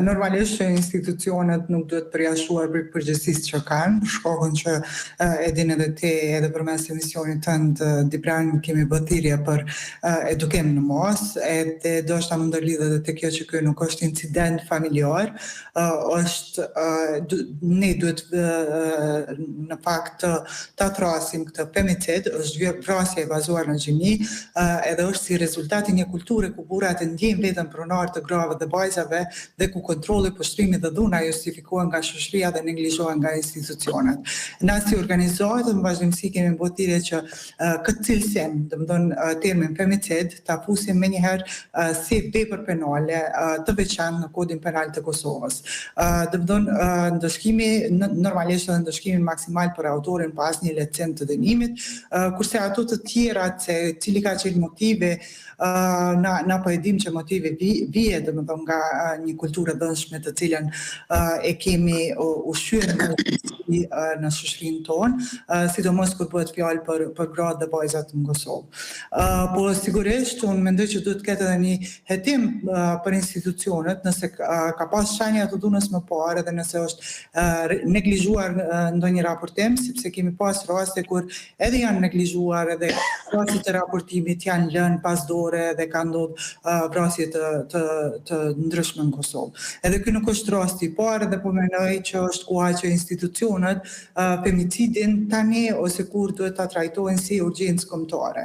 Normalisht që institucionet nuk duhet përjashtuar për përgjegjësisë që kanë, për shkakun që e din edhe ti edhe përmes emisionit tënd Dibran kemi bërë thirrje për edukim në mos, edhe do shta më ndërlidhe edhe te kjo që ky nuk është incident familjar, ne duhet në fakt ta thrasim këtë femicid, është vrasje e bazuar në gjini, edhe është si rezultati një kulture ku burrat e ndjejnë veten pronar të grave dhe vajzave dhe ku kontrolli, pushtrimit dhe dhuna justifikohen nga shoqëria dhe neglizhohen nga institucionet. Na si organizohet në vazhdimsi kemi bërë thirrje që këtë cilësim, domethënë termin femicid, ta fusim menjëherë si vepër penale të veçantë në Kodin Penal të Kosovës. Domethënë ndëshkimi normalisht është ndëshkimi maksimal për autorin pas një licencë të dënimit, kurse ato të tjera se cili ka qenë motivi, na po e dim që motivi vije domethënë nga një kulturë dhënshme të cilën e kemi ushqyer në shoqërinë tonë, sidomos kur bëhet fjalë për gratë dhe vajzat në Kosovë. Po sigurisht unë mendoj që duhet të ketë edhe një hetim për institucionet, nëse ka pas shenja të dhunës më parë dhe nëse është neglizhuar ndonjë raportim, sepse kemi pas raste kur edhe janë neglizhuar edhe rastet e raportimit janë lënë pas dore dhe ka ndodhur vrasje të ndryshme në Kosovë. Edhe ky nuk është rasti i parë dhe po mendoj që është koha që institucionet femicidin tani ose kur duhet ta trajtojnë si urgjencë kombëtare.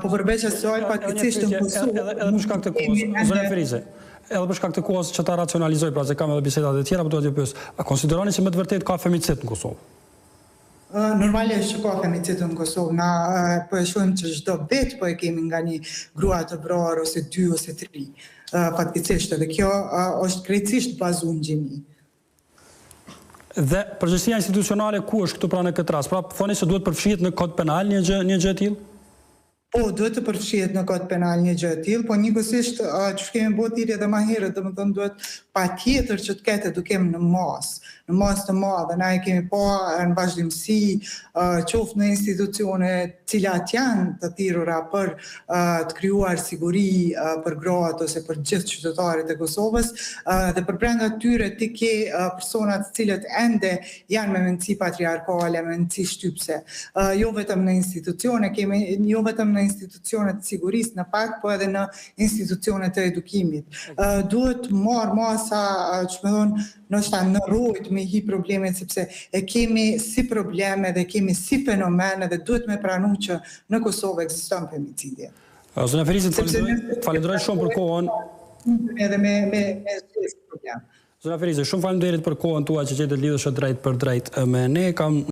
Po përveç asaj fatkeqësisht në Kosovë edhe për shkak të kohës, zona Ferize. Edhe për shkak të kohës që ta racionalizoj, pra se kam edhe bisedat e tjera, po duhet t'ju pyes, a konsideroni që më të vërtet ka femicid në Kosovë? Normalisht që ka femicid në Kosovë, na po e shohim që çdo vit po e kemi nga një grua të vrarë ose 2 ose 3. Fatkeqësisht edhe kjo është krejtësisht bazuar në gjini. Dhe përgjegjësia institucionale ku është këtu pra në këtë rast? Pra thoni se duhet përfshihet në kod penal një gjë e tillë? Po, duhet të përfshihet në kod penal një gjë e tillë, po njëkohësisht që kemi bërë thirrje edhe më herët, domethënë duhet patjetër që të ketë edukim në mas të madhe. Na e kemi pa në vazhdimsi, qoftë në institucione cilat janë të thirrura për të krijuar siguri për gratë ose për gjithë qytetarët e Kosovës, dhe përbrenda tyre ti ke persona të cilët ende janë me mendësi patriarkale, me mendësi shtypse. Jo vetëm në institucione, jo vetëm në institucionet të sigurisë në fakt, po edhe në institucionet të edukimit. Duhet marrë masa, që me thonë, nështë në rojt me hi problemet, sepse e kemi si probleme dhe kemi si fenomene dhe duhet me pranu që në Kosovë ekziston femicidje. Zona Ferize, falenderoj shumë për kohën. Edhe me problem. Zona Ferize, shumë falenderit për kohën tua që gjetë lidhëshë drejt për drejt me ne.